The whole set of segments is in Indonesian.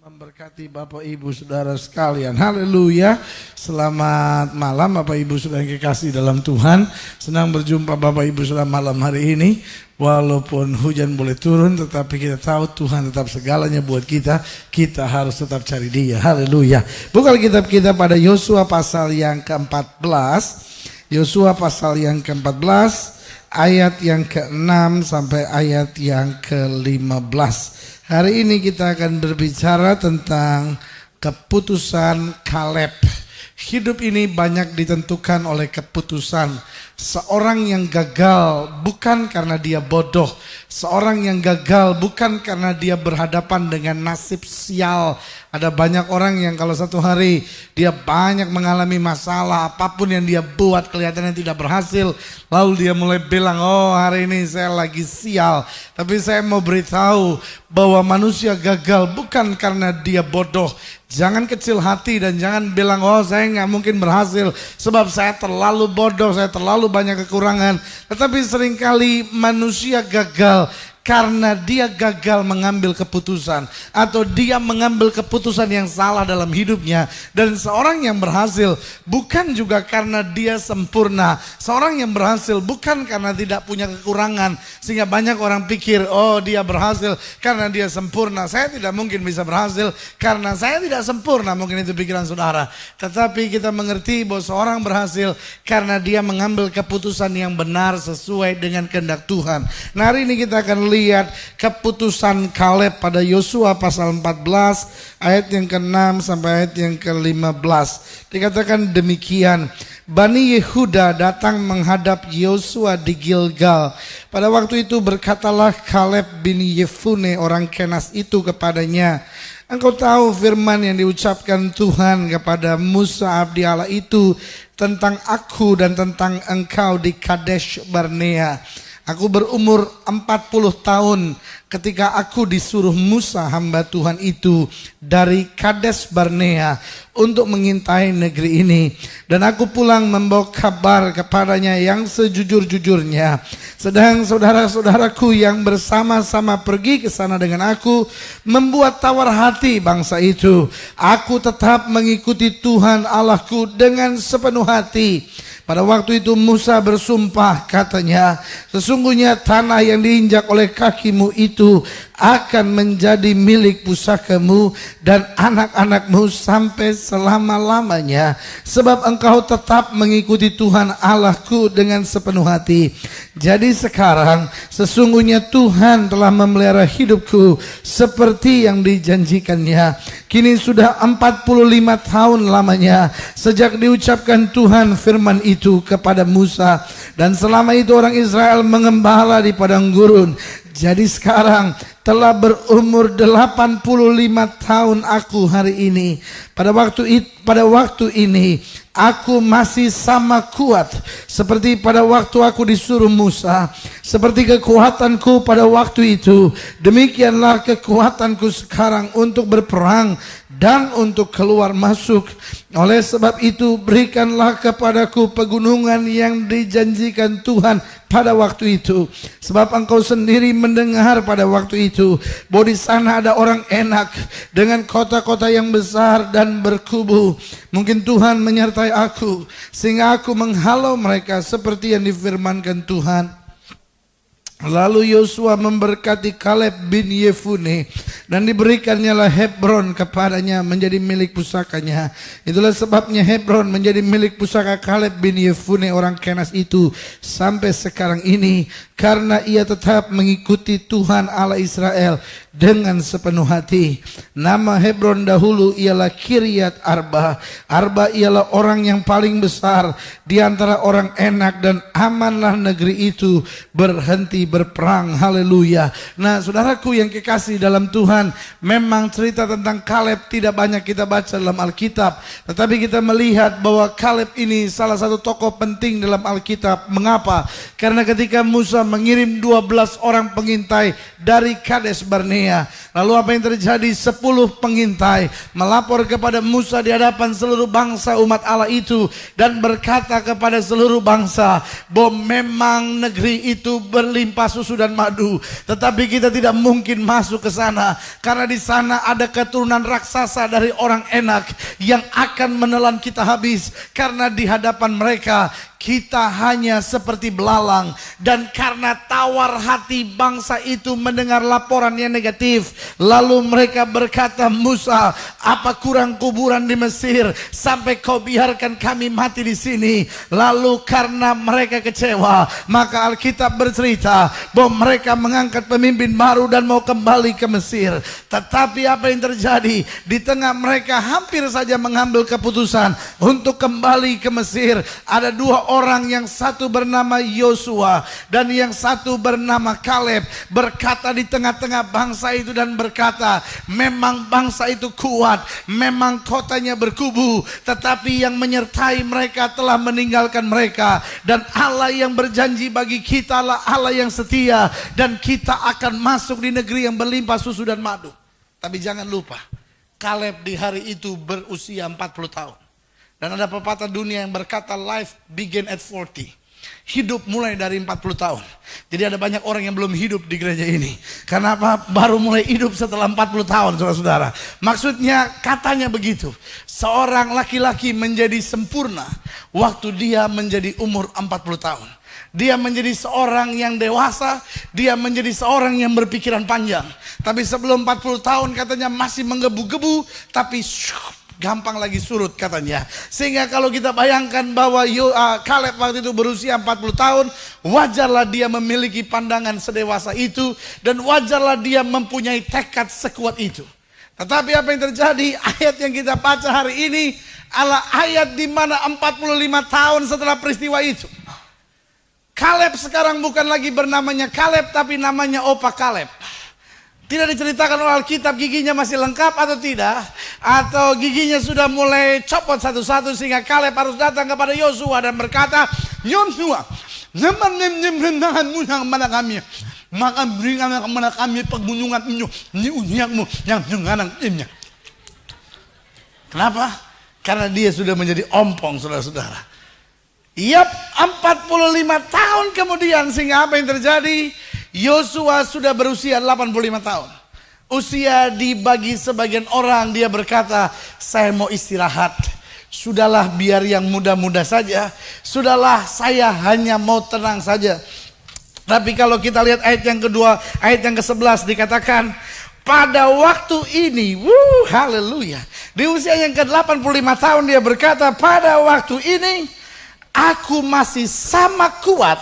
Memberkati Bapak Ibu Saudara sekalian. Haleluya. Selamat malam Bapak Ibu Saudara yang kekasih dalam Tuhan. Senang berjumpa Bapak Ibu Saudara malam hari ini. Walaupun hujan boleh turun, tetapi kita tahu Tuhan tetap segalanya buat kita. Kita harus tetap cari Dia. Haleluya. Buka kitab kita pada Yosua pasal yang ke-14. Yosua pasal yang ke-14 ayat yang ke-6 sampai ayat yang ke-15. Hari ini kita akan berbicara tentang keputusan Kaleb. Hidup ini banyak ditentukan oleh keputusan. Seorang yang gagal bukan karena dia bodoh. Seorang yang gagal bukan karena dia berhadapan dengan nasib sial. Ada banyak orang yang kalau satu hari dia banyak mengalami masalah, apapun yang dia buat kelihatannya tidak berhasil, lalu dia mulai bilang, oh hari ini saya lagi sial. Tapi saya mau beritahu bahwa manusia gagal bukan karena dia bodoh. Jangan kecil hati dan jangan bilang, oh saya nggak mungkin berhasil sebab saya terlalu bodoh, saya terlalu banyak kekurangan. Tetapi seringkali manusia gagal karena dia gagal mengambil keputusan, atau dia mengambil keputusan yang salah dalam hidupnya. Dan seorang yang berhasil bukan juga karena dia sempurna. Seorang yang berhasil bukan karena tidak punya kekurangan, sehingga banyak orang pikir, oh dia berhasil karena dia sempurna. Saya tidak mungkin bisa berhasil karena saya tidak sempurna. Mungkin itu pikiran saudara. Tetapi kita mengerti bahwa seorang berhasil karena dia mengambil keputusan yang benar sesuai dengan kehendak Tuhan. Nah, hari ini kita akan lihat keputusan Kaleb pada Yosua pasal 14 ayat yang ke-6 sampai ayat yang ke-15. Dikatakan demikian, Bani Yehuda datang menghadap Yosua di Gilgal. Pada waktu itu berkatalah Kaleb bin Yefune orang Kenas itu kepadanya, engkau tahu firman yang diucapkan Tuhan kepada Musa abdi Allah itu tentang aku dan tentang engkau di Kadesh Barnea. Aku berumur 40 tahun ketika aku disuruh Musa hamba Tuhan itu dari Kades Barnea untuk mengintai negeri ini. Dan aku pulang membawa kabar kepadanya yang sejujur-jujurnya. Sedang saudara-saudaraku yang bersama-sama pergi ke sana dengan aku membuat tawar hati bangsa itu. Aku tetap mengikuti Tuhan Allahku dengan sepenuh hati. Pada waktu itu Musa bersumpah, katanya, sesungguhnya tanah yang diinjak oleh kakimu itu akan menjadi milik pusakamu dan anak-anakmu sampai selama-lamanya. Sebab engkau tetap mengikuti Tuhan Allahku dengan sepenuh hati. Jadi sekarang sesungguhnya Tuhan telah memelihara hidupku seperti yang dijanjikannya. Kini sudah 45 tahun lamanya sejak diucapkan Tuhan firman itu kepada Musa. Dan selama itu orang Israel mengembala di padang gurun. Jadi sekarang telah berumur 85 tahun aku hari ini. Pada waktu ini aku masih sama kuat seperti pada waktu aku disuruh Musa. Seperti kekuatanku pada waktu itu, demikianlah kekuatanku sekarang untuk berperang dan untuk keluar masuk. Oleh sebab itu berikanlah kepadaku pegunungan yang dijanjikan Tuhan pada waktu itu. Sebab engkau sendiri mendengar pada waktu itu bahwa di sana ada orang enak dengan kota-kota yang besar dan berkubu. Mungkin Tuhan menyertai aku sehingga aku menghalau mereka seperti yang difirmankan Tuhan. Lalu Yosua memberkati Kaleb bin Yefune dan diberikannya lah Hebron kepadanya menjadi milik pusakanya. Itulah sebabnya Hebron menjadi milik pusaka Kaleb bin Yefune orang Kenas itu sampai sekarang ini, karena ia tetap mengikuti Tuhan Allah Israel dengan sepenuh hati. Nama Hebron dahulu ialah Kiryat Arba. Arba ialah orang yang paling besar di antara orang enak, dan amanlah negeri itu berhenti berperang. Haleluya. Nah, saudaraku yang kekasih dalam Tuhan, memang cerita tentang Kaleb tidak banyak kita baca dalam Alkitab, tetapi kita melihat bahwa Kaleb ini salah satu tokoh penting dalam Alkitab. Mengapa? Karena ketika Musa mengirim 12 orang pengintai dari Kades Barnea, lalu apa yang terjadi? 10 pengintai melapor kepada Musa di hadapan seluruh bangsa umat Allah itu dan berkata kepada seluruh bangsa bahwa memang negeri itu berlimpah berlimpah susu dan madu. Tetapi kita tidak mungkin masuk ke sana, karena di sana ada keturunan raksasa dari orang enak yang akan menelan kita habis. Karena di hadapan mereka kita hanya seperti belalang. Dan karena tawar hati bangsa itu mendengar laporan yang negatif, lalu mereka berkata, Musa, apa kurang kuburan di Mesir sampai kau biarkan kami mati di sini? Lalu karena mereka kecewa, maka Alkitab bercerita bahwa mereka mengangkat pemimpin baru dan mau kembali ke Mesir. Tetapi apa yang terjadi? Di tengah mereka hampir saja mengambil keputusan untuk kembali ke Mesir, ada dua orang, yang satu bernama Yosua dan yang satu bernama Kaleb, berkata di tengah-tengah bangsa itu dan berkata, memang bangsa itu kuat, memang kotanya berkubu, tetapi yang menyertai mereka telah meninggalkan mereka. Dan Allah yang berjanji bagi kita adalah Allah yang setia, dan kita akan masuk di negeri yang berlimpah susu dan madu. Tapi jangan lupa, Kaleb di hari itu berusia 40 tahun. Dan ada pepatah dunia yang berkata life begin at 40. Hidup mulai dari 40 tahun. Jadi ada banyak orang yang belum hidup di gereja ini. Karena apa? Baru mulai hidup setelah 40 tahun, saudara-saudara. Maksudnya katanya begitu. Seorang laki-laki menjadi sempurna waktu dia menjadi umur 40 tahun. Dia menjadi seorang yang dewasa, dia menjadi seorang yang berpikiran panjang. Tapi sebelum 40 tahun katanya masih menggebu-gebu, tapi gampang lagi surut katanya. Sehingga kalau kita bayangkan bahwa Kaleb waktu itu berusia 40 tahun, wajarlah dia memiliki pandangan sedewasa itu, dan wajarlah dia mempunyai tekad sekuat itu. Tetapi apa yang terjadi? Ayat yang kita baca hari ini adalah ayat di mana 45 tahun setelah peristiwa itu, Kaleb sekarang bukan lagi bernamanya Kaleb, tapi namanya Opa Kaleb. Tidak diceritakan oleh Alkitab giginya masih lengkap atau tidak, atau giginya sudah mulai copot satu-satu, sehingga Kaleb harus datang kepada Yosua dan berkata, Yosua, rendahanmu yang kepada kami, maka berikanlah kepada kami pegunungan ini ujianmu yang sekarang ini. Kenapa? Karena dia sudah menjadi ompong, saudara-saudara. Yap, 45 tahun kemudian, sehingga apa yang terjadi? Yosua sudah berusia 85 tahun. Usia dibagi sebagian orang, dia berkata, saya mau istirahat. Sudahlah biar yang muda-muda saja. Sudahlah saya hanya mau tenang saja. Tapi kalau kita lihat ayat yang kedua, ayat yang ke-11 dikatakan, pada waktu ini, haleluya. Di usia yang ke-85 tahun dia berkata, pada waktu ini aku masih sama kuat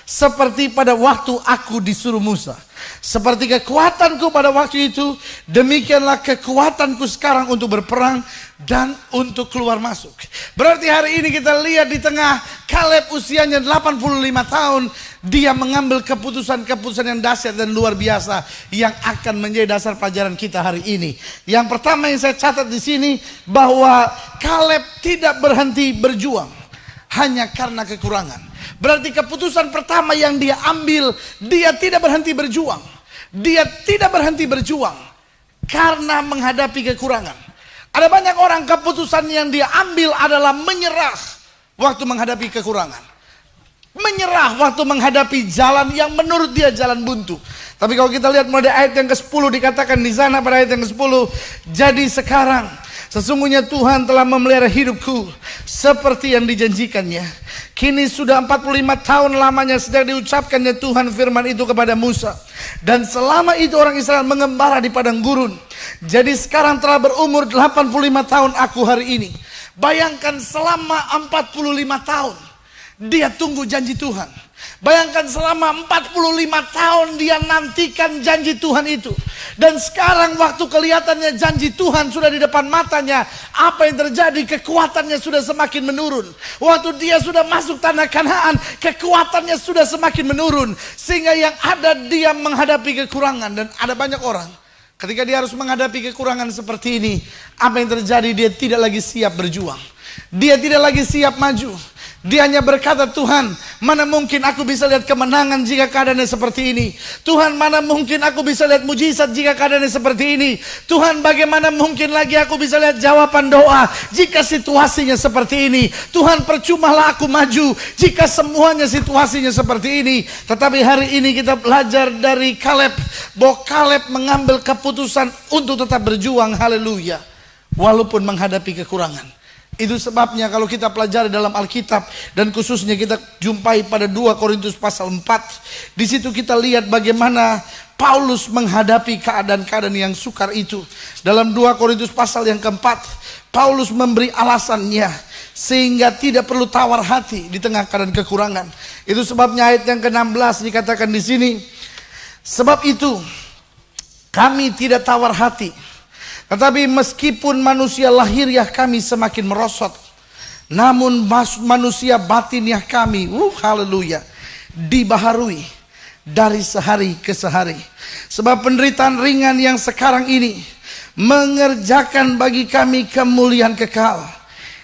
seperti pada waktu aku disuruh Musa. Seperti kekuatanku pada waktu itu, demikianlah kekuatanku sekarang untuk berperang dan untuk keluar masuk. Berarti hari ini kita lihat di tengah Kaleb usianya 85 tahun, dia mengambil keputusan-keputusan yang dahsyat dan luar biasa yang akan menjadi dasar pelajaran kita hari ini. Yang pertama yang saya catat di sini, bahwa Kaleb tidak berhenti berjuang hanya karena kekurangan. Berarti keputusan pertama yang dia ambil, dia tidak berhenti berjuang. Dia tidak berhenti berjuang karena menghadapi kekurangan. Ada banyak orang keputusan yang dia ambil adalah menyerah waktu menghadapi kekurangan. Menyerah waktu menghadapi jalan yang menurut dia jalan buntu. Tapi kalau kita lihat mulai ayat yang ke-10 dikatakan di sana pada ayat yang ke-10, jadi sekarang sesungguhnya Tuhan telah memelihara hidupku seperti yang dijanjikannya. Kini sudah 45 tahun lamanya sejak diucapkannya Tuhan firman itu kepada Musa. Dan selama itu orang Israel mengembara di padang gurun. Jadi sekarang telah berumur 85 tahun aku hari ini. Bayangkan selama 45 tahun dia tunggu janji Tuhan. Bayangkan selama 45 tahun dia nantikan janji Tuhan itu. Dan sekarang waktu kelihatannya janji Tuhan sudah di depan matanya, apa yang terjadi? Kekuatannya sudah semakin menurun. Waktu dia sudah masuk tanah Kanaan, kekuatannya sudah semakin menurun. Sehingga yang ada dia menghadapi kekurangan. Dan ada banyak orang, ketika dia harus menghadapi kekurangan seperti ini, apa yang terjadi? Dia tidak lagi siap berjuang. Dia tidak lagi siap maju. Dia hanya berkata, Tuhan, mana mungkin aku bisa lihat kemenangan jika keadaannya seperti ini. Tuhan, mana mungkin aku bisa lihat mujizat jika keadaannya seperti ini. Tuhan, bagaimana mungkin lagi aku bisa lihat jawaban doa jika situasinya seperti ini. Tuhan, percumalah aku maju jika semuanya situasinya seperti ini. Tetapi hari ini kita belajar dari Kaleb, bahwa Kaleb mengambil keputusan untuk tetap berjuang, haleluya, walaupun menghadapi kekurangan. Itu sebabnya kalau kita pelajari dalam Alkitab, dan khususnya kita jumpai pada 2 Korintus pasal 4, di situ kita lihat bagaimana Paulus menghadapi keadaan-keadaan yang sukar itu. Dalam 2 Korintus pasal yang keempat, Paulus memberi alasannya sehingga tidak perlu tawar hati di tengah keadaan kekurangan. Itu sebabnya ayat yang ke-16 dikatakan di sini, sebab itu kami tidak tawar hati. Tetapi meskipun manusia lahiriah kami semakin merosot, namun manusia batiniah kami, haleluya, dibaharui dari sehari ke sehari. Sebab penderitaan ringan yang sekarang ini mengerjakan bagi kami kemuliaan kekal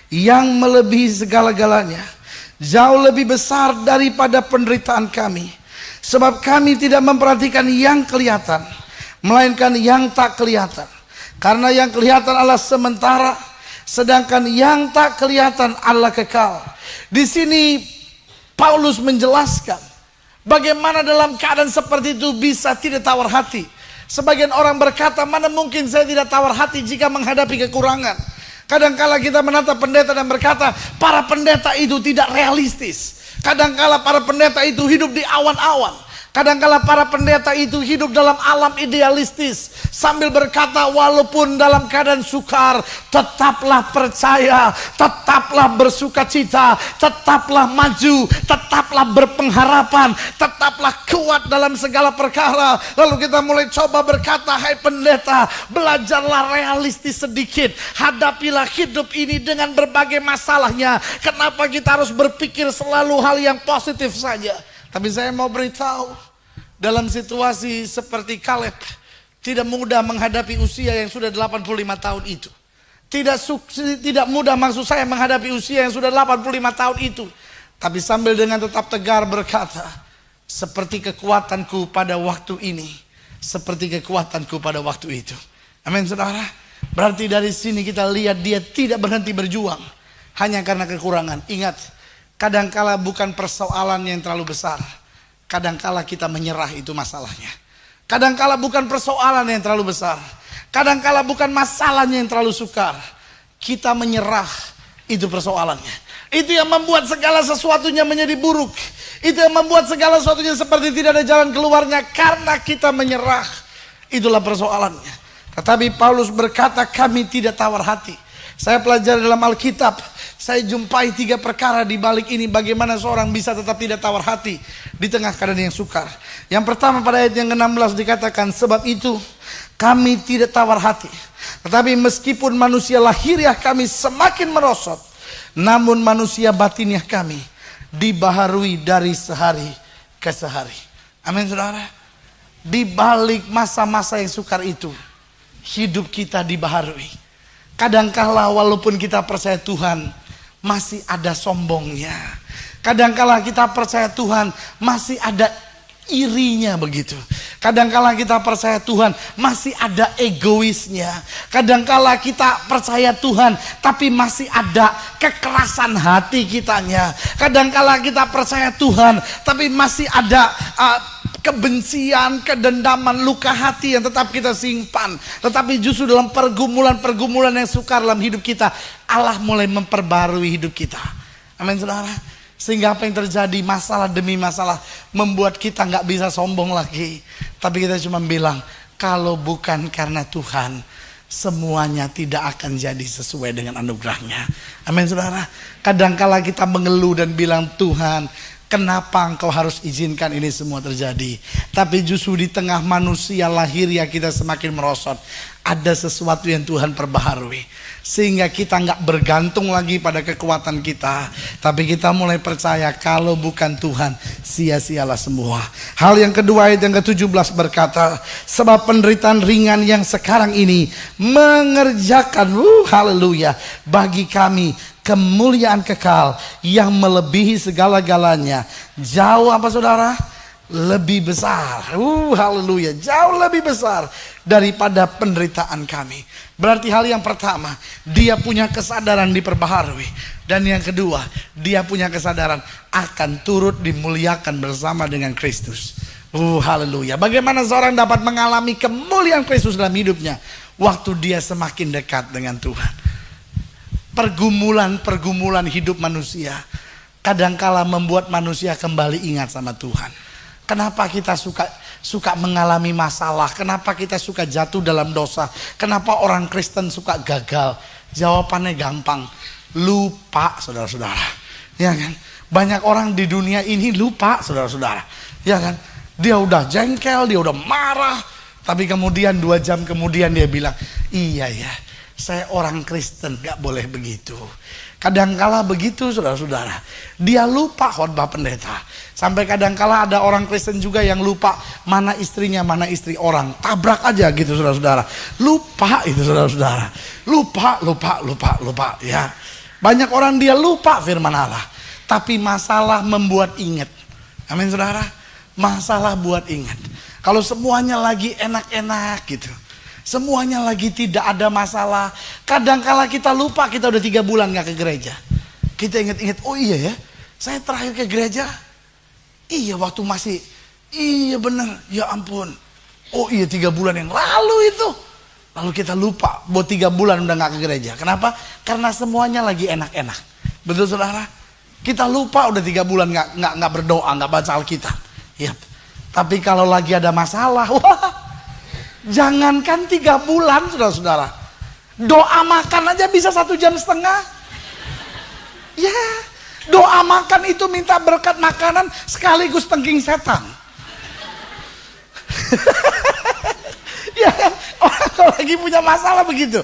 yang melebihi segala-galanya, jauh lebih besar daripada penderitaan kami. Sebab kami tidak memperhatikan yang kelihatan, melainkan yang tak kelihatan. Karena yang kelihatan adalah sementara, sedangkan yang tak kelihatan adalah kekal. Di sini Paulus menjelaskan bagaimana dalam keadaan seperti itu bisa tidak tawar hati. Sebagian orang berkata, mana mungkin saya tidak tawar hati jika menghadapi kekurangan. Kadangkala kita menatap pendeta dan berkata, para pendeta itu tidak realistis. Kadangkala para pendeta itu hidup di awan-awan. Kadangkala para pendeta itu hidup dalam alam idealistis, sambil berkata, walaupun dalam keadaan sukar, tetaplah percaya, tetaplah bersukacita, tetaplah maju, tetaplah berpengharapan, tetaplah kuat dalam segala perkara. Lalu kita mulai coba berkata, hai pendeta, belajarlah realistis sedikit, hadapilah hidup ini dengan berbagai masalahnya. Kenapa kita harus berpikir selalu hal yang positif saja? Tapi saya mau beritahu, dalam situasi seperti Kaleb, tidak mudah menghadapi usia yang sudah 85 tahun itu. Tidak mudah maksud saya menghadapi usia yang sudah 85 tahun itu. Tapi sambil dengan tetap tegar berkata, seperti kekuatanku pada waktu ini, seperti kekuatanku pada waktu itu. Amin saudara. Berarti dari sini kita lihat dia tidak berhenti berjuang hanya karena kekurangan. Ingat, kadangkala bukan persoalan yang terlalu besar, kadangkala kita menyerah, itu masalahnya. Kadangkala bukan persoalan yang terlalu besar, kadangkala bukan masalahnya yang terlalu sukar, kita menyerah, itu persoalannya. Itu yang membuat segala sesuatunya menjadi buruk. Itu yang membuat segala sesuatunya seperti tidak ada jalan keluarnya, karena kita menyerah. Itulah persoalannya. Tetapi Paulus berkata, kami tidak tawar hati. Saya pelajari dalam Alkitab, saya jumpai 3 perkara di balik ini, bagaimana seorang bisa tetap tidak tawar hati di tengah keadaan yang sukar. Yang pertama pada ayat yang ke-16 dikatakan, sebab itu kami tidak tawar hati. Tetapi meskipun manusia lahiriah kami semakin merosot, namun manusia batiniah kami dibaharui dari sehari ke sehari. Amin saudara. Di balik masa-masa yang sukar itu, hidup kita dibaharui. Kadangkala walaupun kita percaya Tuhan, masih ada sombongnya. Kadangkala kita percaya Tuhan, masih ada irinya begitu. Kadangkala kita percaya Tuhan, masih ada egoisnya. Kadangkala kita percaya Tuhan, tapi masih ada kekerasan hati kitanya. Kadangkala kita percaya Tuhan, tapi masih ada kebencian, kedendaman, luka hati yang tetap kita simpan. Tetapi justru dalam pergumulan-pergumulan yang sukar dalam hidup kita, Allah mulai memperbarui hidup kita. Amin saudara. Sehingga apa yang terjadi, masalah demi masalah membuat kita gak bisa sombong lagi. Tapi kita cuma bilang, kalau bukan karena Tuhan, semuanya tidak akan jadi sesuai dengan anugerahnya. Amin saudara. Kadangkala kita mengeluh dan bilang, Tuhan, kenapa engkau harus izinkan ini semua terjadi? Tapi justru di tengah manusia lahiriah kita semakin merosot, ada sesuatu yang Tuhan perbaharui. Sehingga kita nggak bergantung lagi pada kekuatan kita, tapi kita mulai percaya kalau bukan Tuhan, sia-sialah semua. Hal yang kedua, ayat yang ke-17 berkata, sebab penderitaan ringan yang sekarang ini mengerjakan, haleluya, bagi kami kemuliaan kekal yang melebihi segala-galanya. Jauh apa saudara? Lebih besar. Haleluya. Jauh lebih besar daripada penderitaan kami. Berarti hal yang pertama, dia punya kesadaran diperbaharui. Dan yang kedua, dia punya kesadaran akan turut dimuliakan bersama dengan Kristus. Haleluya. Bagaimana seorang dapat mengalami kemuliaan Kristus dalam hidupnya? Waktu dia semakin dekat dengan Tuhan. Pergumulan hidup manusia kadangkala membuat manusia kembali ingat sama Tuhan. Kenapa kita suka mengalami masalah? Kenapa kita suka jatuh dalam dosa? Kenapa orang Kristen suka gagal? Jawabannya gampang. Lupa, saudara-saudara. Ya kan? Banyak orang di dunia ini lupa, saudara-saudara. Ya kan? Dia udah jengkel, dia udah marah. Tapi kemudian 2 jam kemudian dia bilang, iya ya, saya orang Kristen, gak boleh begitu. Kadangkala begitu saudara-saudara. Dia lupa khotbah pendeta. Sampai kadangkala ada orang Kristen juga yang lupa mana istrinya, mana istri orang. Tabrak aja gitu saudara-saudara. Lupa itu saudara-saudara. Lupa ya. Banyak orang dia lupa firman Allah. Tapi masalah membuat ingat. Amin saudara. Masalah buat ingat. Kalau semuanya lagi enak-enak gitu. Semuanya lagi tidak ada masalah. Kadangkala kita lupa kita udah 3 bulan gak ke gereja. Kita ingat-ingat, oh iya ya, saya terakhir ke gereja. Iya waktu masih, iya bener, ya ampun. Oh iya 3 bulan yang lalu itu. Lalu kita lupa, buat 3 bulan udah gak ke gereja. Kenapa? Karena semuanya lagi enak-enak. Betul saudara? Kita lupa udah 3 bulan gak berdoa, gak baca Alkitab. Iya. Tapi kalau lagi ada masalah, wah, jangankan 3 bulan saudara-saudara. Doa makan aja bisa 1,5 jam. Ya, doa makan itu minta berkat makanan sekaligus tengking setan. Ya, orang kalau lagi punya masalah begitu.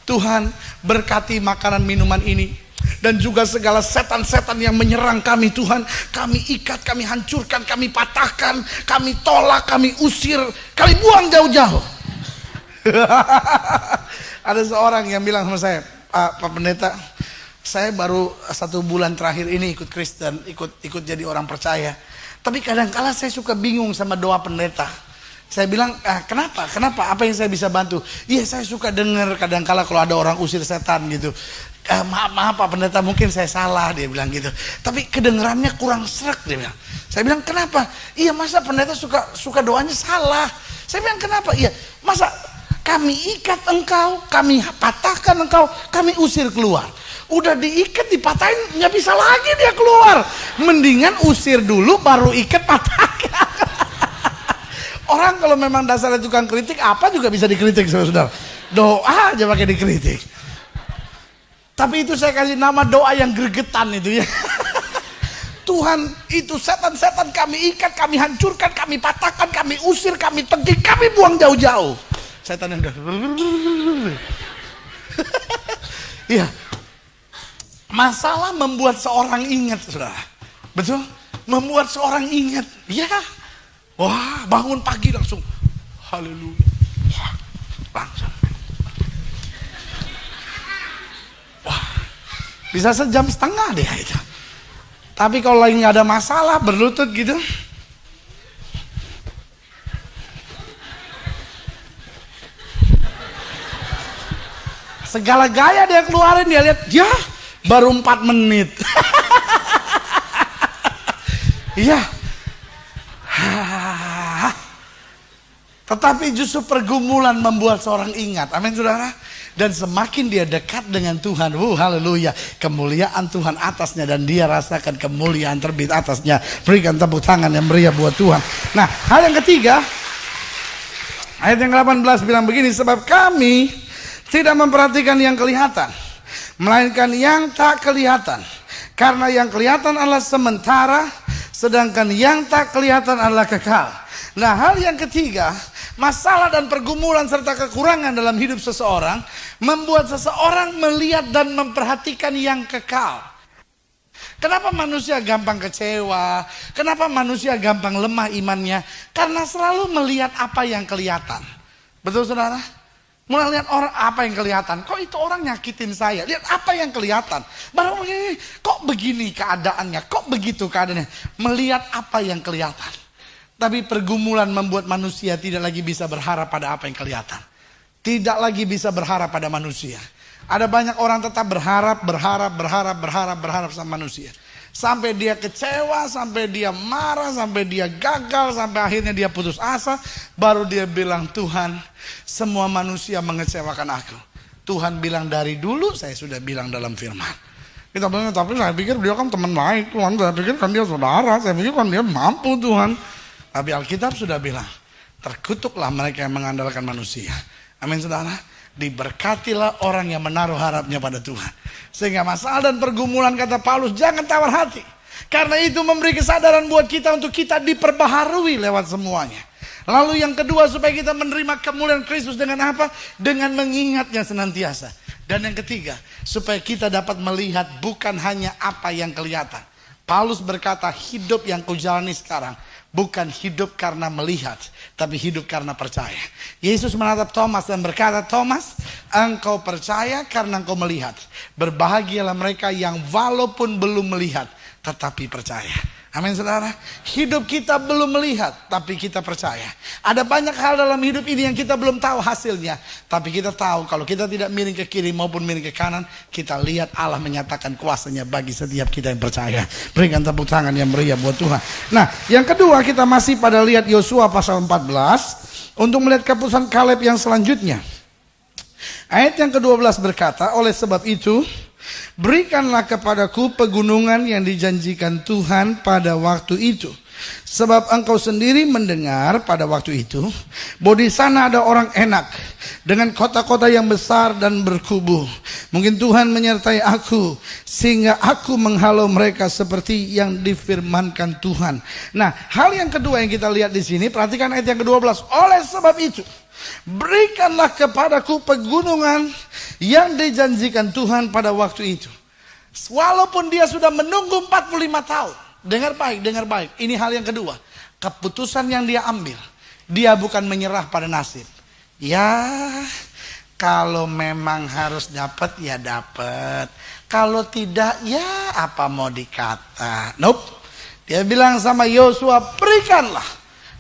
Tuhan berkati makanan minuman ini. Dan juga segala setan-setan yang menyerang kami Tuhan, kami ikat, kami hancurkan, kami patahkan, kami tolak, kami usir, kami buang jauh-jauh. Ada seorang yang bilang sama saya, Pak Pendeta, saya baru 1 bulan terakhir ini ikut Kristen, ikut jadi orang percaya. Tapi kadang-kala saya suka bingung sama doa pendeta. Saya bilang, kenapa? Apa yang saya bisa bantu? Iya, saya suka dengar kadang-kala kalau ada orang usir setan gitu. Maaf Pak Pendeta, mungkin saya salah, dia bilang gitu. Tapi kedengarannya kurang srek, dia bilang. Saya bilang, kenapa? Iya, masa pendeta suka doanya salah? Saya bilang, kenapa? Iya, masa kami ikat engkau, kami patahkan engkau, kami usir keluar. Udah diikat, dipatahin, nggak bisa lagi dia keluar. Mendingan usir dulu, baru ikat, patahkan. Orang kalau memang dasarnya tukang kritik, apa juga bisa dikritik saudara. Doa aja pakai dikritik. Tapi itu saya kasih nama doa yang gregetan itu ya. Tuhan, itu setan-setan kami ikat, kami hancurkan, kami patahkan, kami usir, kami tengking, kami buang jauh-jauh. Setan yang udah. Iya. Masalah membuat seorang ingat, saudara. Betul? Membuat seorang ingat. Ya. Wah, bangun pagi langsung. Haleluya. Wah, langsung. Wah, bisa 1,5 jam deh itu. Tapi kalau lagi nggak ada masalah, berlutut gitu. Segala gaya dia keluarin, dia lihat, ya baru 4 menit. Iya. Tetapi justru pergumulan membuat seorang ingat. Amin saudara. Dan semakin dia dekat dengan Tuhan, haleluya, kemuliaan Tuhan atasnya, dan dia rasakan kemuliaan terbit atasnya. Berikan tepuk tangan yang meriah buat Tuhan. Nah, hal yang ketiga, ayat yang 18 bilang begini, sebab kami tidak memperhatikan yang kelihatan, melainkan yang tak kelihatan. Karena yang kelihatan adalah sementara, sedangkan yang tak kelihatan adalah kekal. Nah, hal yang ketiga, masalah dan pergumulan serta kekurangan dalam hidup seseorang membuat seseorang melihat dan memperhatikan yang kekal. Kenapa manusia gampang kecewa? Kenapa manusia gampang lemah imannya? Karena selalu melihat apa yang kelihatan. Betul saudara? Mulai lihat orang apa yang kelihatan. Kok itu orang nyakitin saya? Lihat apa yang kelihatan. Baru ini kok begini keadaannya? Kok begitu keadaannya? Melihat apa yang kelihatan. Tapi pergumulan membuat manusia tidak lagi bisa berharap pada apa yang kelihatan. Tidak lagi bisa berharap pada manusia. Ada banyak orang tetap berharap sama manusia. Sampai dia kecewa, sampai dia marah, sampai dia gagal, sampai akhirnya dia putus asa. Baru dia bilang, Tuhan, semua manusia mengecewakan aku. Tuhan bilang dari dulu saya sudah bilang dalam firman. Kita bilang, tapi saya pikir dia kan teman baik Tuhan. Saya pikir kan dia saudara, saya pikir kan dia mampu Tuhan. Tapi Alkitab sudah bilang, terkutuklah mereka yang mengandalkan manusia. Amin saudara. Diberkatilah orang yang menaruh harapnya pada Tuhan. Sehingga masalah dan pergumulan, kata Paulus, jangan tawar hati. Karena itu memberi kesadaran buat kita untuk kita diperbaharui lewat semuanya. Lalu yang kedua, supaya kita menerima kemuliaan Kristus dengan apa? Dengan mengingatnya senantiasa. Dan yang ketiga, supaya kita dapat melihat bukan hanya apa yang kelihatan. Paulus berkata, hidup yang kujalani sekarang bukan hidup karena melihat, tapi hidup karena percaya. Yesus menatap Thomas dan berkata, Thomas, engkau percaya karena engkau melihat. Berbahagialah mereka yang walaupun belum melihat, tetapi percaya. Amin saudara. Hidup kita belum melihat, tapi kita percaya. Ada banyak hal dalam hidup ini yang kita belum tahu hasilnya. Tapi kita tahu kalau kita tidak miring ke kiri maupun miring ke kanan, kita lihat Allah menyatakan kuasanya bagi setiap kita yang percaya. Berikan tepuk tangan yang meriah buat Tuhan. Nah, yang kedua kita masih pada lihat Yosua pasal 14. Untuk melihat keputusan Kaleb yang selanjutnya. Ayat yang ke-12 berkata, oleh sebab itu, berikanlah kepadaku pegunungan yang dijanjikan Tuhan pada waktu itu. Sebab engkau sendiri mendengar pada waktu itu bahwa di sana ada orang enak dengan kota-kota yang besar dan berkubu. Mungkin Tuhan menyertai aku sehingga aku menghalau mereka seperti yang difirmankan Tuhan. Nah, hal yang kedua yang kita lihat di sini, perhatikan ayat yang ke-12. Oleh sebab itu, berikanlah kepadaku pegunungan yang dijanjikan Tuhan pada waktu itu. Walaupun dia sudah menunggu 45 tahun. Dengar baik, dengar baik. Ini hal yang kedua. Keputusan yang dia ambil. Dia bukan menyerah pada nasib. Ya, kalau memang harus dapat, ya dapat. Kalau tidak, ya apa mau dikata. Nope. Dia bilang sama Yosua, berikanlah.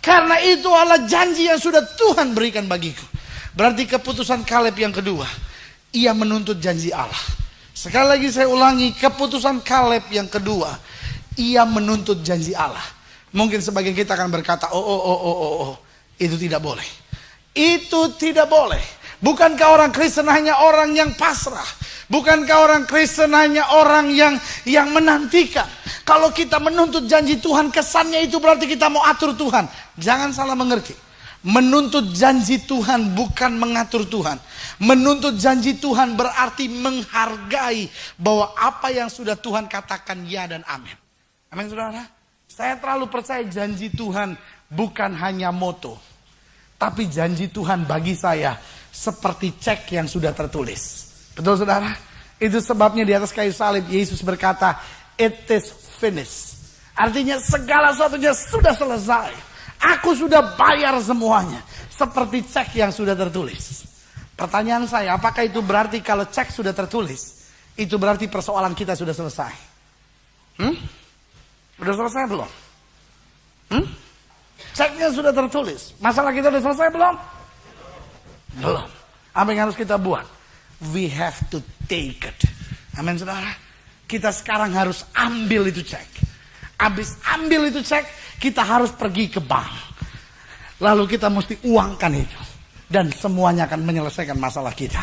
Karena itu adalah janji yang sudah Tuhan berikan bagiku. Berarti keputusan Kaleb yang kedua. Ia menuntut janji Allah. Sekali lagi saya ulangi, keputusan Kaleb yang kedua. Ia menuntut janji Allah. Mungkin sebagian kita akan berkata, itu tidak boleh. Itu tidak boleh. Bukankah orang Kristen hanya orang yang pasrah? Bukankah orang Kristen hanya orang yang menantikan? Kalau kita menuntut janji Tuhan, kesannya itu berarti kita mau atur Tuhan. Jangan salah mengerti. Menuntut janji Tuhan bukan mengatur Tuhan. Menuntut janji Tuhan berarti menghargai bahwa apa yang sudah Tuhan katakan ya dan amin. Amin saudara. Saya terlalu percaya janji Tuhan bukan hanya moto. Tapi janji Tuhan bagi saya seperti cek yang sudah tertulis. Betul saudara? Itu sebabnya di atas kayu salib Yesus berkata, it is finished. Artinya segala sesuatunya sudah selesai. Aku sudah bayar semuanya. Seperti cek yang sudah tertulis. Pertanyaan saya, apakah itu berarti kalau cek sudah tertulis, itu berarti persoalan kita sudah selesai? Sudah selesai belum? Ceknya sudah tertulis. Masalah kita sudah selesai belum? Belum. Apa yang harus kita buat? We have to take it. Amin saudara. Kita sekarang harus ambil itu cek. Habis ambil itu cek, kita harus pergi ke bank. Lalu kita mesti uangkan itu. Dan semuanya akan menyelesaikan masalah kita.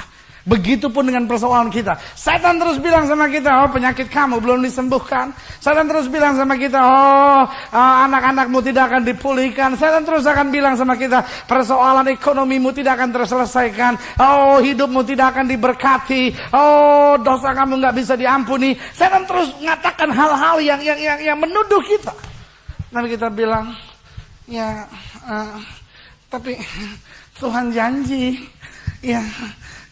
Begitupun dengan persoalan kita. Setan terus bilang sama kita, penyakit kamu belum disembuhkan. Setan terus bilang sama kita, anak-anakmu tidak akan dipulihkan. Setan terus akan bilang sama kita, persoalan ekonomimu tidak akan terselesaikan. Hidupmu tidak akan diberkati. Dosa kamu nggak bisa diampuni. Setan terus mengatakan hal-hal yang menuduh kita. Nanti kita bilang, tapi Tuhan janji,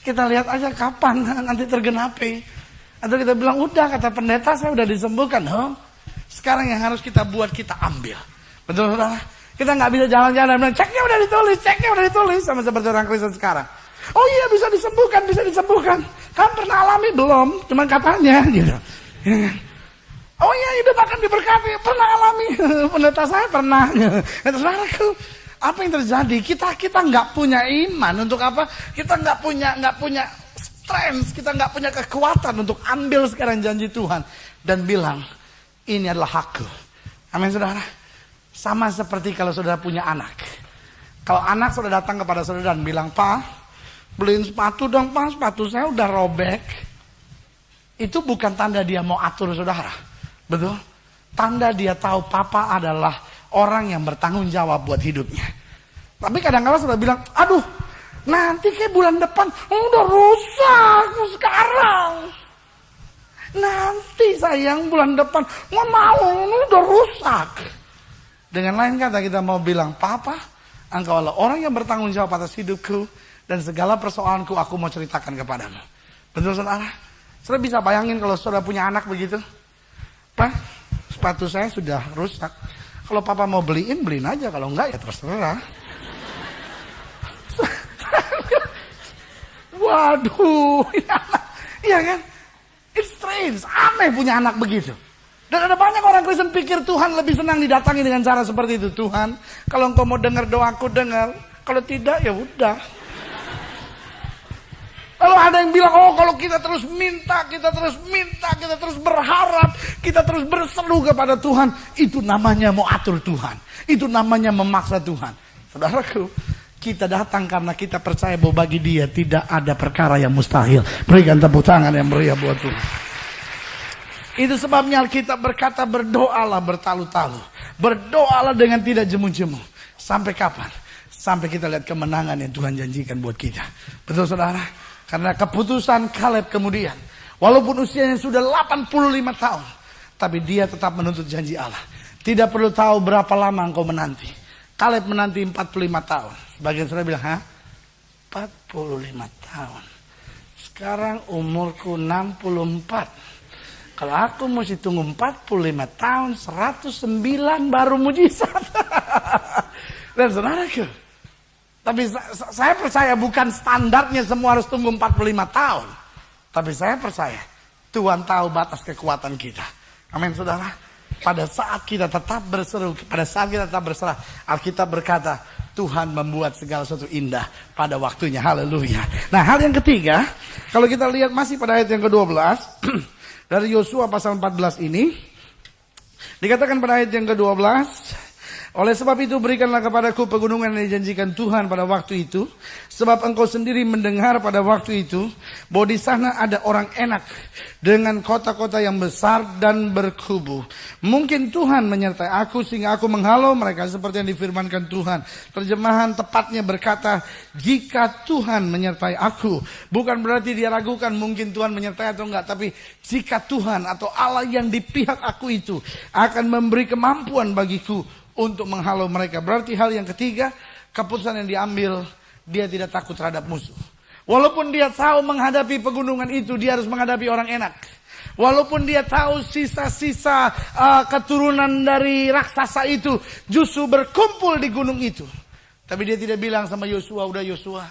kita lihat aja kapan nanti tergenapi. Atau kita bilang, udah kata pendeta saya udah disembuhkan. Sekarang yang harus kita buat, kita ambil. Betul saudara? Kita nggak bisa jalan-jalan bilang, ceknya udah ditulis. Sama seperti orang Kristen sekarang. Oh iya bisa disembuhkan, bisa disembuhkan. Kan pernah alami belum? Cuman katanya gitu. Ya kan? Oh iya hidup akan diberkati, pernah alami. Pendeta saya pernah. Nah, saudaraku, apa yang terjadi? Kita nggak punya iman untuk apa? Kita nggak punya strength, kita nggak punya kekuatan untuk ambil sekarang janji Tuhan dan bilang ini adalah hakku. Amin saudara. Sama seperti kalau saudara punya anak. Kalau anak saudara datang kepada saudara dan bilang, Pak, beliin sepatu dong Pak, sepatu saya udah robek. Itu bukan tanda dia mau atur saudara. Betul? Tanda dia tahu papa adalah orang yang bertanggung jawab buat hidupnya. Tapi kadang-kadang sudah bilang, aduh nanti kayak bulan depan udah rusak sekarang. Nanti sayang bulan depan nggak mau, udah rusak. Dengan lain kata kita mau bilang, Papa, engkau adalah orang yang bertanggung jawab atas hidupku dan segala persoalanku aku mau ceritakan kepadamu. Betul saudara? Saudara bisa bayangin kalau saudara punya anak begitu? Pak, sepatu saya sudah rusak. Kalau papa mau beliin aja. Kalau enggak ya terserah. Waduh, iya kan? It's strange, aneh punya anak begitu. Dan ada banyak orang Kristen pikir Tuhan lebih senang didatangi dengan cara seperti itu. Tuhan, kalau engkau mau dengar doaku dengar. Kalau tidak ya udah. Kalau ada yang bilang, oh kalau kita terus minta, kita terus berharap, kita terus berseru kepada Tuhan, itu namanya mau atur Tuhan. Itu namanya memaksa Tuhan. Saudaraku, kita datang karena kita percaya bahwa bagi Dia tidak ada perkara yang mustahil. Berikan tepuk tangan yang meriah buat Tuhan. Itu sebabnya kita berkata berdoalah bertalu-talu. Berdoalah dengan tidak jemu-jemu. Sampai kapan? Sampai kita lihat kemenangan yang Tuhan janjikan buat kita. Betul saudara? Karena keputusan Kaleb kemudian, walaupun usianya sudah 85 tahun, tapi dia tetap menuntut janji Allah. Tidak perlu tahu berapa lama engkau menanti. Kaleb menanti 45 tahun. Sebagian saudara bilang, 45 tahun. Sekarang umurku 64. Kalau aku mesti tunggu 45 tahun, 109 baru mujizat. Dan saudaraku, tapi saya percaya bukan standarnya semua harus tunggu 45 tahun. Tapi saya percaya Tuhan tahu batas kekuatan kita. Amin saudara. Pada saat kita tetap berseru, pada saat kita tetap berserah, Alkitab berkata Tuhan membuat segala sesuatu indah pada waktunya. Haleluya. Nah hal yang ketiga, kalau kita lihat masih pada ayat yang ke-12 dari Yosua pasal 14 ini, dikatakan pada ayat yang ke-12, oleh sebab itu berikanlah kepadaku pegunungan yang dijanjikan Tuhan pada waktu itu. Sebab engkau sendiri mendengar pada waktu itu bahwa di sana ada orang enak dengan kota-kota yang besar dan berkubu. Mungkin Tuhan menyertai aku sehingga aku menghalau mereka seperti yang difirmankan Tuhan. Terjemahan tepatnya berkata, jika Tuhan menyertai aku. Bukan berarti dia ragukan mungkin Tuhan menyertai atau enggak. Tapi jika Tuhan atau Allah yang di pihak aku itu akan memberi kemampuan bagiku untuk menghalau mereka. Berarti hal yang ketiga, keputusan yang diambil, dia tidak takut terhadap musuh. Walaupun dia tahu menghadapi pegunungan itu, dia harus menghadapi orang enak. Walaupun dia tahu sisa-sisa keturunan dari raksasa itu justru berkumpul di gunung itu. Tapi dia tidak bilang sama Yosua, udah Yosua,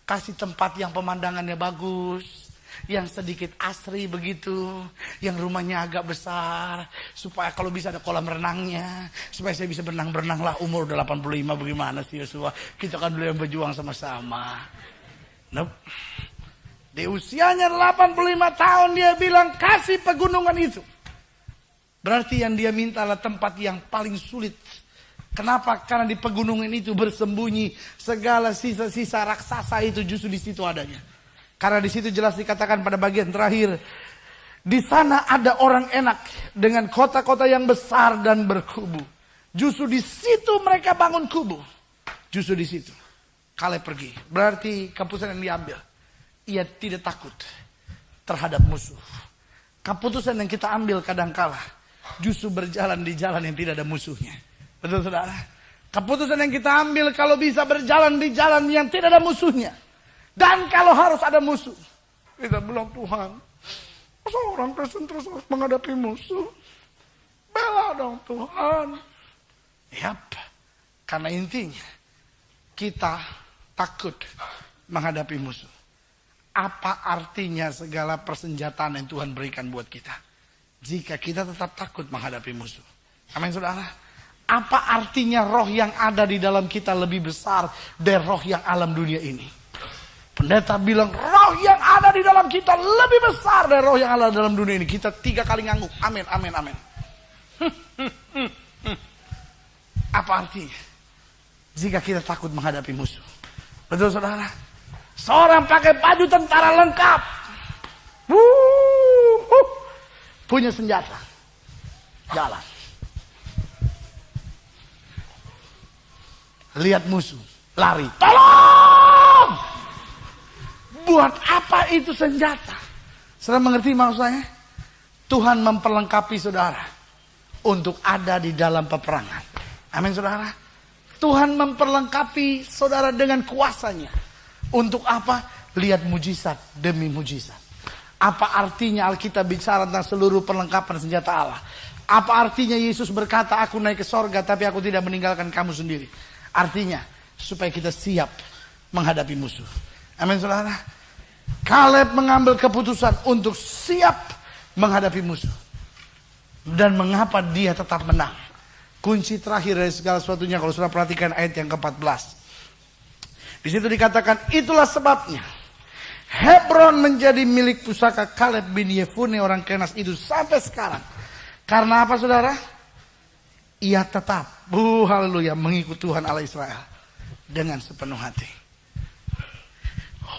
kasih tempat yang pemandangannya bagus, yang sedikit asri begitu, yang rumahnya agak besar, supaya kalau bisa ada kolam renangnya, supaya saya bisa berenang-berenang lah. Umur udah 85, bagaimana sih Yosua? Kita kan dulu yang berjuang sama-sama. Nope. Di usianya 85 tahun dia bilang kasih pegunungan itu. Berarti yang dia minta adalah tempat yang paling sulit. Kenapa? Karena di pegunungan itu bersembunyi segala sisa-sisa raksasa itu, justru di situ adanya. Karena di situ jelas dikatakan pada bagian terakhir, di sana ada orang enak dengan kota-kota yang besar dan berkubu. Justru di situ mereka bangun kubu. Justru di situ Kaleb pergi. Berarti keputusan yang diambil, ia tidak takut terhadap musuh. Keputusan yang kita ambil kadangkala justru berjalan di jalan yang tidak ada musuhnya. Betul saudara? Keputusan yang kita ambil kalau bisa berjalan di jalan yang tidak ada musuhnya. Dan kalau harus ada musuh, kita bilang Tuhan, masa orang Kristen terus harus menghadapi musuh? Bela dong Tuhan. Yap, karena intinya kita takut menghadapi musuh. Apa artinya segala persenjataan yang Tuhan berikan buat kita jika kita tetap takut menghadapi musuh? Amin saudara. Apa artinya roh yang ada di dalam kita lebih besar dari roh yang alam dunia ini? Pendeta bilang roh yang ada di dalam kita lebih besar dari roh yang ada dalam dunia ini. Kita 3 kali ngangguk. Amin, amin, amin. Apa artinya jika kita takut menghadapi musuh? Betul saudara? Seorang pakai baju tentara lengkap, punya senjata, jalan. Lihat musuh, lari, tolong! Buat apa itu senjata? Saudara mengerti maksud saya? Tuhan memperlengkapi saudara untuk ada di dalam peperangan. Amin saudara. Tuhan memperlengkapi saudara dengan kuasanya. Untuk apa? Lihat mujizat demi mujizat. Apa artinya Alkitab bicara tentang seluruh perlengkapan senjata Allah? Apa artinya Yesus berkata, aku naik ke sorga tapi aku tidak meninggalkan kamu sendiri? Artinya supaya kita siap menghadapi musuh. Amin saudara. Kaleb mengambil keputusan untuk siap menghadapi musuh. Dan mengapa dia tetap menang? Kunci terakhir dari segala sesuatunya, kalau saudara perhatikan ayat yang ke-14. Di situ dikatakan, itulah sebabnya Hebron menjadi milik pusaka Kaleb bin Yefune orang Kenas itu sampai sekarang. Karena apa saudara? Ia tetap, haleluya, mengikut Tuhan Allah Israel dengan sepenuh hati.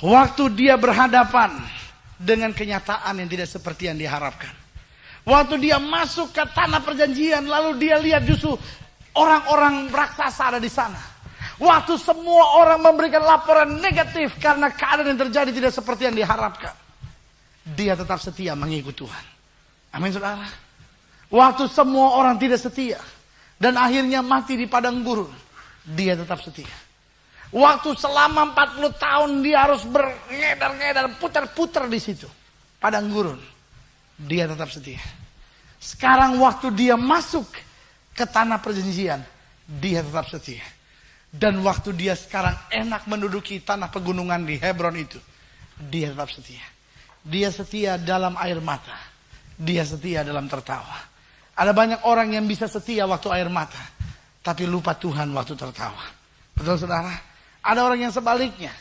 Waktu dia berhadapan dengan kenyataan yang tidak seperti yang diharapkan. Waktu dia masuk ke tanah perjanjian, lalu dia lihat justru orang-orang raksasa ada di sana. Waktu semua orang memberikan laporan negatif karena keadaan yang terjadi tidak seperti yang diharapkan, dia tetap setia mengikut Tuhan. Amin saudara. Waktu semua orang tidak setia dan akhirnya mati di padang gurun, dia tetap setia. Waktu selama 40 tahun dia harus berngedar-ngedar, putar-putar di situ padang gurun, dia tetap setia. Sekarang waktu dia masuk ke tanah perjanjian, dia tetap setia. Dan waktu dia sekarang enak menduduki tanah pegunungan di Hebron itu, dia tetap setia. Dia setia dalam air mata, dia setia dalam tertawa. Ada banyak orang yang bisa setia waktu air mata, tapi lupa Tuhan waktu tertawa. Betul saudara? Ada orang yang sebaliknya,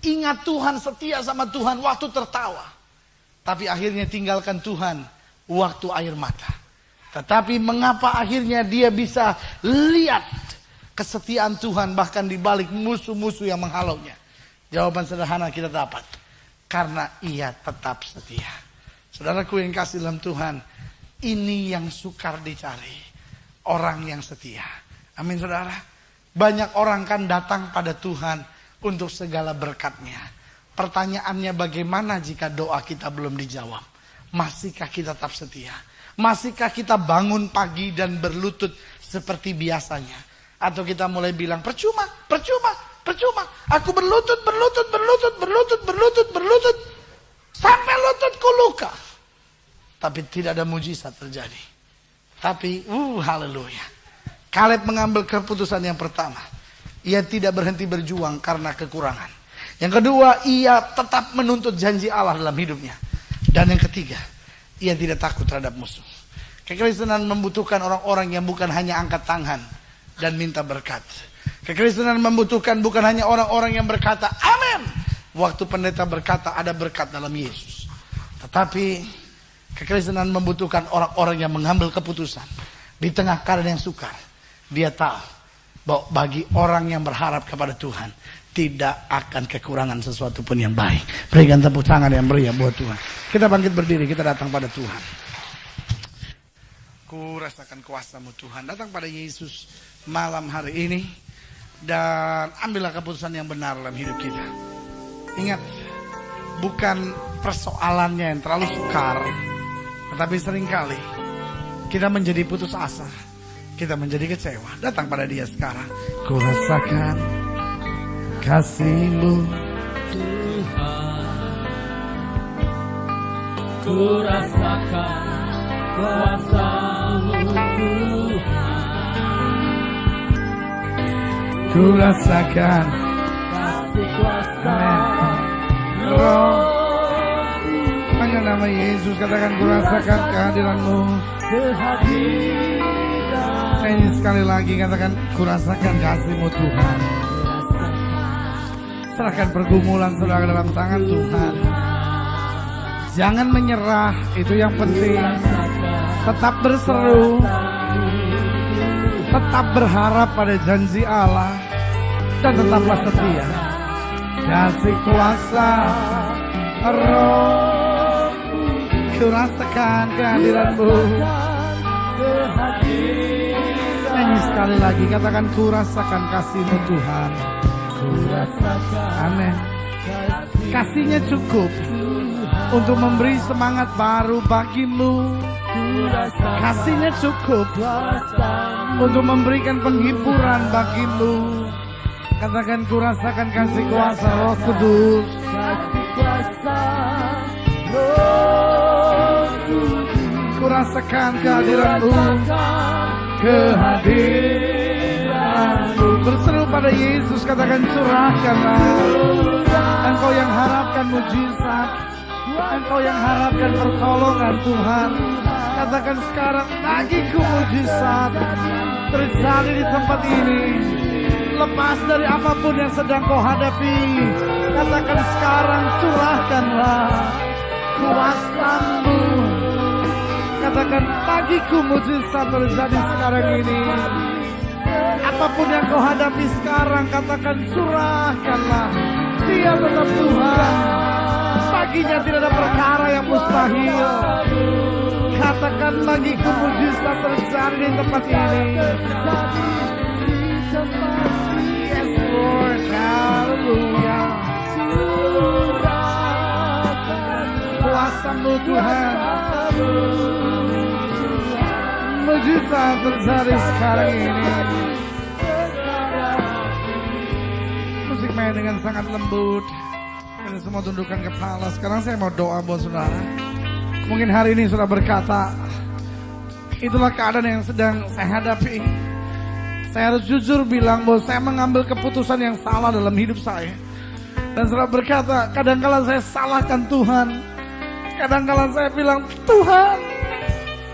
ingat Tuhan, setia sama Tuhan waktu tertawa, tapi akhirnya tinggalkan Tuhan waktu air mata. Tetapi mengapa akhirnya dia bisa lihat kesetiaan Tuhan bahkan di balik musuh-musuh yang menghalaunya? Jawaban sederhana kita dapat, karena ia tetap setia. Saudaraku yang kasih dalam Tuhan, ini yang sukar dicari, orang yang setia. Amin saudara. Banyak orang kan datang pada Tuhan untuk segala berkatnya. Pertanyaannya, bagaimana jika doa kita belum dijawab? Masihkah kita tetap setia? Masihkah kita bangun pagi dan berlutut seperti biasanya? Atau kita mulai bilang, percuma. Aku berlutut. Sampai lututku luka. Tapi tidak ada mujizat terjadi. Tapi, haleluya. Kaleb mengambil keputusan yang pertama. Ia tidak berhenti berjuang karena kekurangan. Yang kedua, ia tetap menuntut janji Allah dalam hidupnya. Dan yang ketiga, ia tidak takut terhadap musuh. Kekristenan membutuhkan orang-orang yang bukan hanya angkat tangan dan minta berkat. Kekristenan membutuhkan bukan hanya orang-orang yang berkata amin waktu pendeta berkata ada berkat dalam Yesus. Tetapi kekristenan membutuhkan orang-orang yang mengambil keputusan di tengah keadaan yang sukar. Dia tahu bahwa bagi orang yang berharap kepada Tuhan tidak akan kekurangan sesuatu pun yang baik. Berikan tepuk tangan yang meriah buat Tuhan. Kita bangkit berdiri, kita datang pada Tuhan. Ku rasakan kuasa-Mu Tuhan. Datang pada Yesus malam hari ini. Dan ambillah keputusan yang benar dalam hidup kita. Ingat, bukan persoalannya yang terlalu sukar, tetapi seringkali kita menjadi putus asa, kita menjadi kecewa. Datang pada Dia sekarang. Ku rasakan kasih-Mu Tuhan, ku rasakan kuasa-Mu Tuhan, ku rasakan kasih kuasa roh. Hanya nama Yesus katakan ku rasakan kehadiran-Mu. Ini sekali lagi katakan ku rasakan kasih-Mu Tuhan. Serahkan pergumulan saudara dalam tangan Tuhan. Jangan menyerah, itu yang penting. Tetap berseru, tetap berharap pada janji Allah, dan tetaplah setia. Kasih kuasa roh, ku rasakan kehadiran-Mu. Nyanyi sekali lagi, katakan ku rasakan kasih-Mu Tuhan. Amin. Kasihnya cukup untuk memberi semangat baru bagimu. Kasihnya cukup untuk memberikan penghiburan bagimu. Katakan ku rasakan kasih kuasa Roh Kudus. Ku rasakan kehadiran-Mu. Berseru pada Yesus, katakan curahkanlah. Engkau yang harapkan mujizat, engkau yang harapkan pertolongan Tuhan, katakan sekarang bagiku mujizat terjadi di tempat ini. Lepas dari apapun yang sedang kau hadapi, katakan sekarang curahkanlah kuasa-Mu. Katakan bagiku mujizat terjadi sekarang ini. Apapun yang kau hadapi sekarang, katakan curahkanlah. Dia tetap Tuhan. Baginya tidak ada perkara yang mustahil. Katakan bagiku mujizat terjadi di tempat ini. Yes Lord, haleluya. Kuasa-Mu Tuhan. Mujizat terjadi sekarang ini. Musik main dengan sangat lembut. Kita semua tundukkan kepala. Sekarang saya mau doa buat saudara. Mungkin hari ini saudara berkata, itulah keadaan yang sedang saya hadapi. Saya harus jujur bilang bahwa saya mengambil keputusan yang salah dalam hidup saya. Dan saudara berkata, kadang-kala saya salahkan Tuhan. Kadang-kala saya bilang, Tuhan,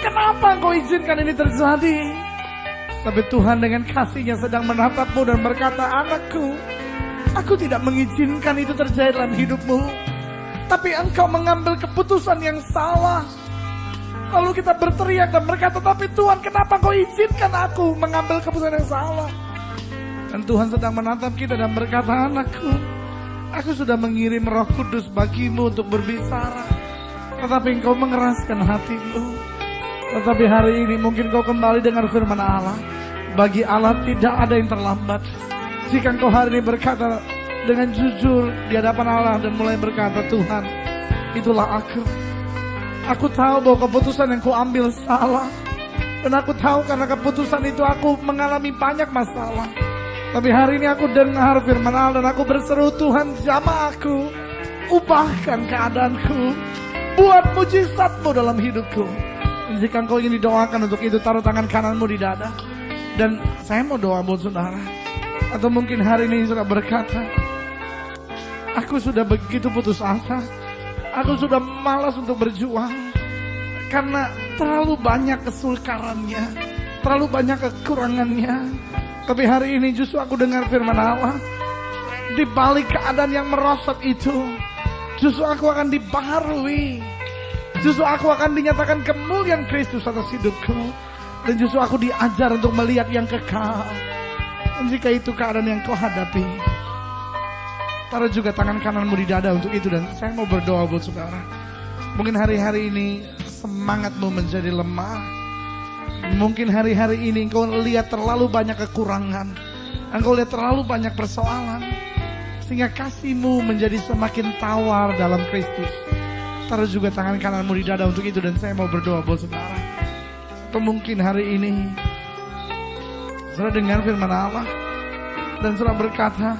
kenapa Engkau izinkan ini terjadi? Tapi Tuhan dengan kasih-Nya sedang menatapmu dan berkata, anakku, aku tidak mengizinkan itu terjadi dalam hidupmu. Tapi engkau mengambil keputusan yang salah. Lalu kita berteriak dan berkata, tapi Tuhan, kenapa Engkau izinkan aku mengambil keputusan yang salah? Dan Tuhan sedang menatap kita dan berkata, anakku, aku sudah mengirim Roh Kudus bagimu untuk berbicara. Tetapi engkau mengeraskan hatimu. Tetapi hari ini mungkin kau kembali dengar firman Allah. Bagi Allah tidak ada yang terlambat. Jika engkau hari ini berkata dengan jujur di hadapan Allah dan mulai berkata, Tuhan, itulah aku. Aku tahu bahwa keputusan yang ku ambil salah. Dan aku tahu karena keputusan itu aku mengalami banyak masalah. Tapi hari ini aku dengar firman Allah dan aku berseru, Tuhan, jamah aku. Ubahkan keadaanku. Buat mujizat-Mu dalam hidupku. Jika engkau ingin didoakan untuk itu, taruh tangan kananmu di dada. Dan saya mau doa buat saudara. Atau mungkin hari ini saudara berkata, aku sudah begitu putus asa. Aku sudah malas untuk berjuang. Karena terlalu banyak kesulkarannya. Terlalu banyak kekurangannya. Tapi hari ini justru aku dengar firman Allah. Di balik keadaan yang merosot itu, justru aku akan dibaharui. Justru aku akan dinyatakan kemuliaan Kristus atas hidupku. Dan justru aku diajar untuk melihat yang kekal. Dan jika itu keadaan yang kau hadapi, taruh juga tangan kananmu di dada untuk itu. Dan saya mau berdoa buat saudara. Mungkin hari-hari ini semangatmu menjadi lemah. Mungkin hari-hari ini engkau lihat terlalu banyak kekurangan. Engkau lihat terlalu banyak persoalan. Sehingga kasih-Mu menjadi semakin tawar dalam Kristus. Taruh juga tangan kananmu di dada untuk itu. Dan saya mau berdoa buat saudara. Atau mungkin hari ini saudara dengar firman Allah dan saudara berkata,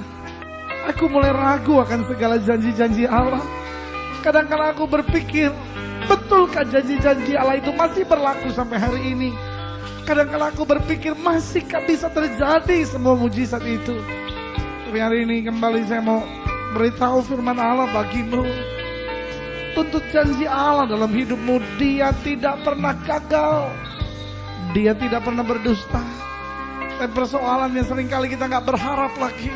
aku mulai ragu akan segala janji-janji Allah. Kadang-kadang aku berpikir, betulkah janji-janji Allah itu masih berlaku sampai hari ini? Kadang-kadang aku berpikir, masihkah bisa terjadi semua mujizat itu? Tapi hari ini kembali saya mau Beritahu firman Allah bagimu. Tuntut janji Allah dalam hidupmu. Dia tidak pernah gagal. Dia tidak pernah berdusta. Dan persoalannya seringkali kita gak berharap lagi.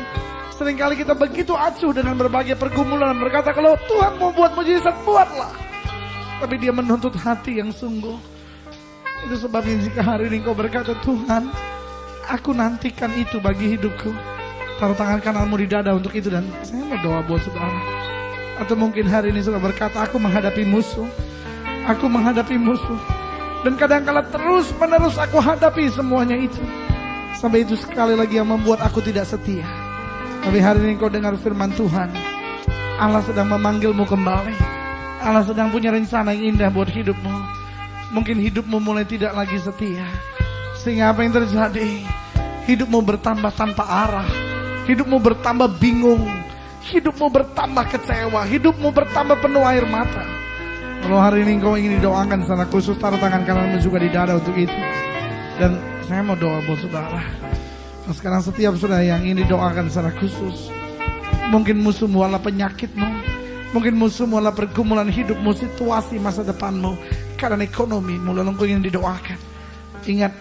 Seringkali kita begitu acuh dengan berbagai pergumulan. Berkata kalau Tuhan mau buat mujizat, buatlah. Tapi dia menuntut hati yang sungguh. Itu sebabnya jika hari ini kau berkata, Tuhan, aku nantikan itu bagi hidupku. Taruh tangan kananmu di dada untuk itu. Dan saya mau doa buat saudara. Atau mungkin hari ini saudara berkata, aku menghadapi musuh. Aku menghadapi musuh. Dan kadang-kala terus menerus aku hadapi semuanya itu. Sampai itu sekali lagi yang membuat aku tidak setia. Tapi hari ini kau dengar firman Tuhan. Allah sedang memanggilmu kembali. Allah sedang punya rencana yang indah buat hidupmu. Mungkin hidupmu mulai tidak lagi setia. Sehingga apa yang terjadi? Hidupmu bertambah tanpa arah. Hidupmu bertambah bingung. Hidupmu bertambah kecewa. Hidupmu bertambah penuh air mata. Kalau hari ini kau ingin didoakan secara khusus, taruh tangan kananmu juga di dada untuk itu. Dan saya mau doa buat saudara. Nah, sekarang setiap saudara yang ingin didoakan secara khusus. Mungkin musuhmu adalah penyakitmu. Mungkin musuhmu adalah pergumulan hidupmu, situasi masa depanmu, keadaan ekonomimu, lalu kau ingin didoakan. Ingat,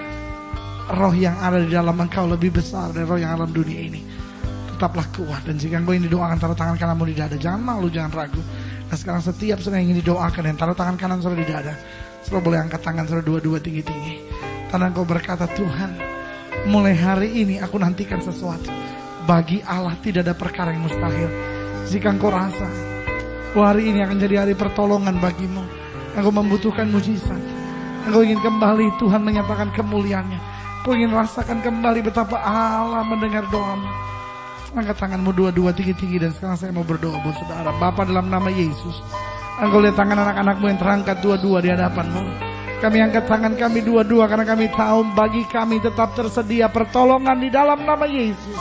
roh yang ada di dalam engkau lebih besar dari roh yang dalam dunia ini. Tetaplah kuat. Dan jika engkau ingin didoakan, taruh tangan kananmu di dada. Jangan malu, jangan ragu. Nah sekarang setiap saudara yang ingin didoakan dan taruh tangan kanan saudara di dada, saudara boleh angkat tangan saudara dua-dua tinggi-tinggi. Tanda engkau berkata, Tuhan, mulai hari ini aku nantikan sesuatu. Bagi Allah tidak ada perkara yang mustahil. Jika engkau rasa hari ini akan jadi hari pertolongan bagimu, engkau membutuhkan mujizat, engkau ingin kembali Tuhan menyatakan kemuliaannya, engkau ingin rasakan kembali betapa Allah mendengar doamu, angkat tanganmu dua-dua tinggi-tinggi. Dan sekarang saya mau berdoa buat saudara. Bapa, dalam nama Yesus, engkau lihat tangan anak-anakmu yang terangkat dua-dua di hadapanmu. Kami angkat tangan kami dua-dua karena kami tahu bagi kami tetap tersedia pertolongan di dalam nama Yesus.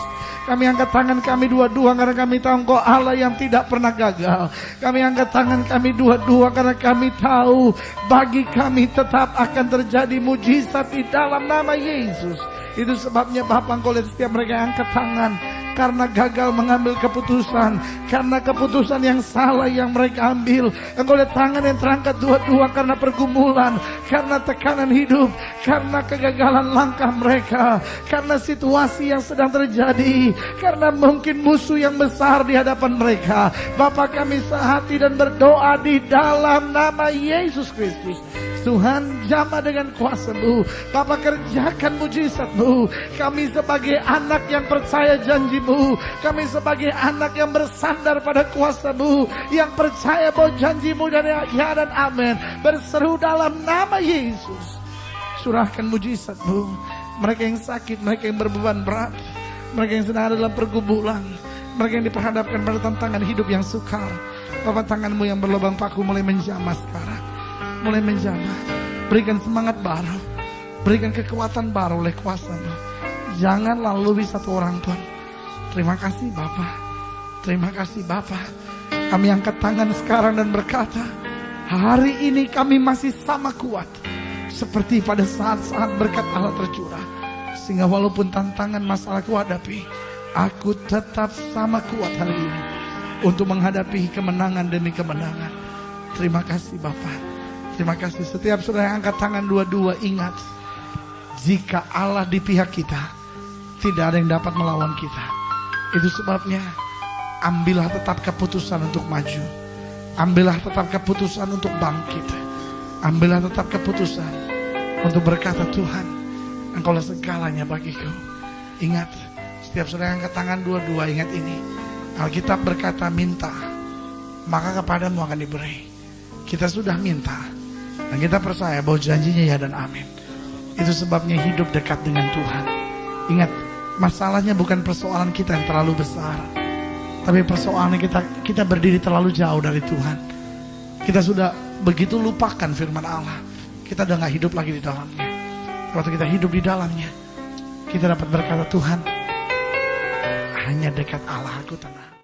Kami angkat tangan kami dua-dua karena kami tahu Engkau Allah yang tidak pernah gagal. Kami angkat tangan kami dua-dua karena kami tahu bagi kami tetap akan terjadi mujizat di dalam nama Yesus. Itu sebabnya Bapak, Engkau lihat setiap mereka yang angkat tangan karena gagal mengambil keputusan, karena keputusan yang salah yang mereka ambil. Engkau lihat tangan yang terangkat dua-dua karena pergumulan, karena tekanan hidup, karena kegagalan langkah mereka, karena situasi yang sedang terjadi, karena mungkin musuh yang besar di hadapan mereka. Bapak, kami sehati dan berdoa di dalam nama Yesus Kristus. Tuhan, jamah dengan kuasa-Mu. Bapak, kerjakan mujizat-Mu. Kami sebagai anak yang percaya janji-Mu, kami sebagai anak yang bersandar pada kuasa-Mu, yang percaya bahwa janji-Mu dan ya dan amin, berseru dalam nama Yesus. Surahkan mujizat-Mu. Mereka yang sakit, mereka yang berbeban berat, mereka yang sedang ada dalam pergumulan, mereka yang diperhadapkan pada tantangan hidup yang sukar. Bapak, tangan-Mu yang berlubang paku mulai menjamah sekarang. Mulai menjamah. Berikan semangat baru, berikan kekuatan baru oleh kuasa-Mu. Jangan lalui satu orang, Tuhan. Terima kasih Bapa. Terima kasih Bapa. Kami angkat tangan sekarang dan berkata, hari ini kami masih sama kuat seperti pada saat-saat berkat Allah tercurah. Sehingga walaupun tantangan masalahku hadapi, aku tetap sama kuat hari ini untuk menghadapi kemenangan demi kemenangan. Terima kasih Bapa. Terima kasih. Setiap saudara yang angkat tangan dua-dua, ingat, jika Allah di pihak kita, tidak ada yang dapat melawan kita. Itu sebabnya ambillah tetap keputusan untuk maju. Ambillah tetap keputusan untuk bangkit. Ambillah tetap keputusan untuk berkata, Tuhan, Engkaulah segalanya bagiku. Ingat, setiap saudara yang angkat tangan dua-dua, ingat ini. Alkitab berkata, minta, maka kepadamu akan diberi. Kita sudah minta, dan kita percaya bahwa janjinya ya dan amin. Itu sebabnya hidup dekat dengan Tuhan. Ingat, masalahnya bukan persoalan kita yang terlalu besar, tapi persoalannya kita berdiri terlalu jauh dari Tuhan. Kita sudah begitu lupakan firman Allah. Kita udah gak hidup lagi di dalamnya. Waktu kita hidup di dalamnya, kita dapat berkata, Tuhan, hanya dekat Allah aku tenang.